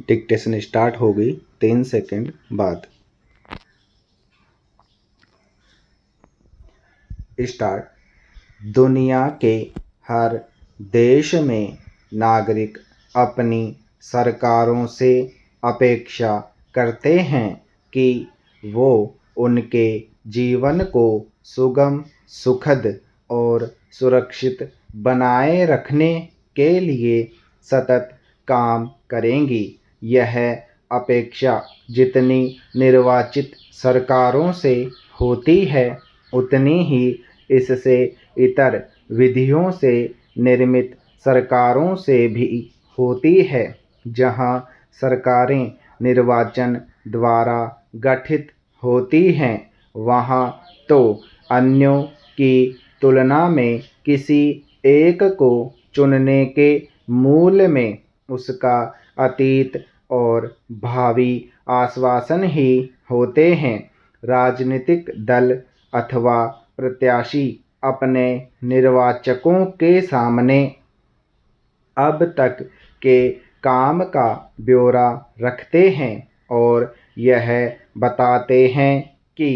Dictation start होगी 3 second बाद। Start. दुनिया के हर देश में नागरिक अपनी सरकारों से अपेक्षा करते हैं कि वो उनके जीवन को सुगम, सुखद और सुरक्षित बनाए रखने के लिए सतत काम करेंगी। यह अपेक्षा जितनी निर्वाचित सरकारों से होती है, उतनी ही इससे इतर विधियों से निर्मित सरकारों से भी होती है। जहां सरकारें निर्वाचन द्वारा गठित होती हैं, वहां तो अन्यों की तुलना में किसी एक को चुनने के मूल में उसका अतीत और भावी आश्वासन ही होते हैं। राजनीतिक दल अथवा प्रत्याशी अपने निर्वाचकों के सामने अब तक के काम का ब्यौरा रखते हैं और यह बताते हैं कि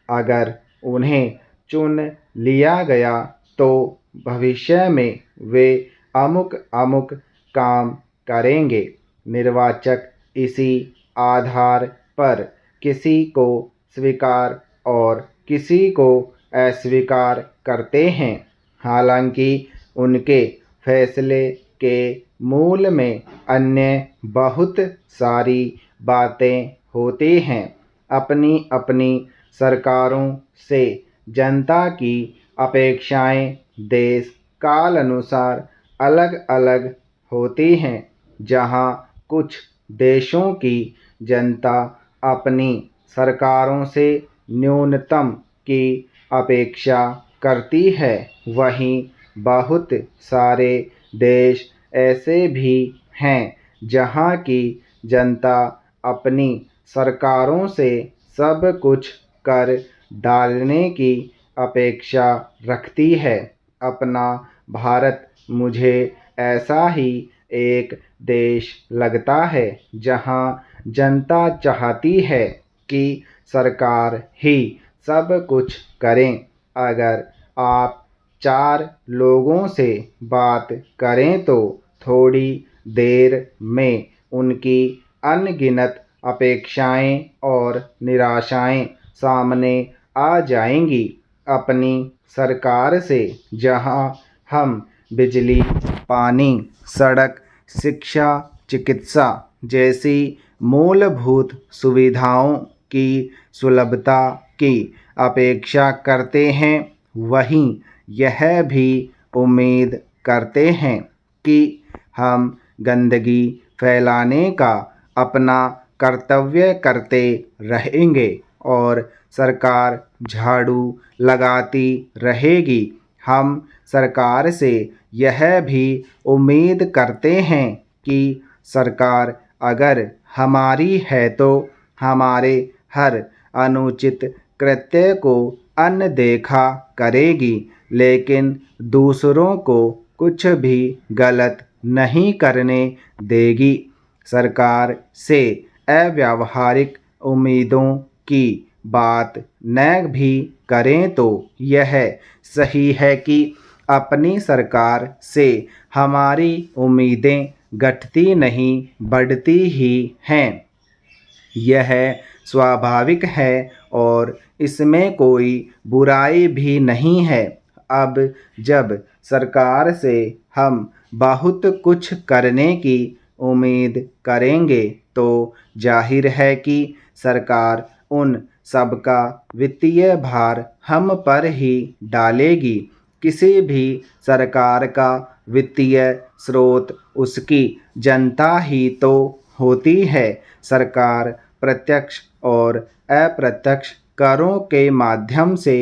अगर उन्हें चुन लिया गया तो भविष्य में वे अमुक अमुक काम करेंगे। निर्वाचक इसी आधार पर किसी को स्वीकार और किसी को अस्वीकार करते हैं। हालांकि उनके फैसले के मूल में अन्य बहुत सारी बातें होती हैं। अपनी अपनी सरकारों से जनता की अपेक्षाएं देश काल अनुसार अलग अलग होती हैं। जहां कुछ देशों की जनता अपनी सरकारों से न्यूनतम की अपेक्षा करती है, वहीं बहुत सारे देश ऐसे भी हैं जहां की जनता अपनी सरकारों से सब कुछ कर डालने की अपेक्षा रखती है। अपना भारत मुझे ऐसा ही एक देश लगता है जहां जनता चाहती है कि सरकार ही सब कुछ करें। अगर आप 4 लोगों से बात करें तो थोड़ी देर में उनकी अनगिनत अपेक्षाएं और निराशाएं सामने आ जाएंगी। अपनी सरकार से जहां हम बिजली, पानी, सड़क, शिक्षा, चिकित्सा जैसी मूलभूत सुविधाओं की सुलभता की अपेक्षा करते हैं, वहीं यह भी उम्मीद करते हैं कि हम गंदगी फैलाने का अपना कर्तव्य करते रहेंगे और सरकार झाड़ू लगाती रहेगी। हम सरकार से यह भी उम्मीद करते हैं कि सरकार अगर हमारी है तो हमारे हर अनुचित कृत्य को अनदेखा करेगी, लेकिन दूसरों को कुछ भी गलत नहीं करने देगी। सरकार से अव्यावहारिक उम्मीदों की बात न भी करें तो यह सही है कि अपनी सरकार से हमारी उम्मीदें घटती नहीं, बढ़ती ही हैं। यह स्वाभाविक है और इसमें कोई बुराई भी नहीं है। अब जब सरकार से हम बहुत कुछ करने की उम्मीद करेंगे तो जाहिर है कि सरकार उन सबका वित्तीय भार हम पर ही डालेगी। किसी भी सरकार का वित्तीय स्रोत उसकी जनता ही तो होती है। सरकार प्रत्यक्ष और अप्रत्यक्ष करों के माध्यम से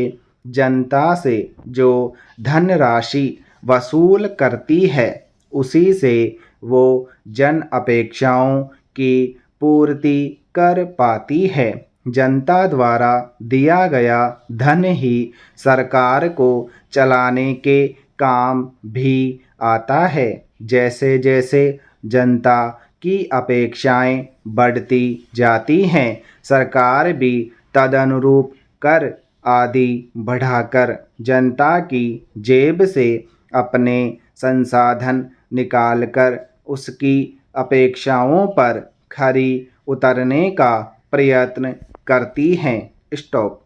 जनता से जो धनराशि वसूल करती है, उसी से वो जन अपेक्षाओं की पूर्ति कर पाती है। जनता द्वारा दिया गया धन ही सरकार को चलाने के काम भी आता है। जैसे जैसे जनता की अपेक्षाएं बढ़ती जाती हैं। सरकार भी तदनुरूप कर आदि बढ़ाकर जनता की जेब से अपने संसाधन निकालकर उसकी अपेक्षाओं पर खरी उतरने का प्रयत्न करती हैं। स्टॉप।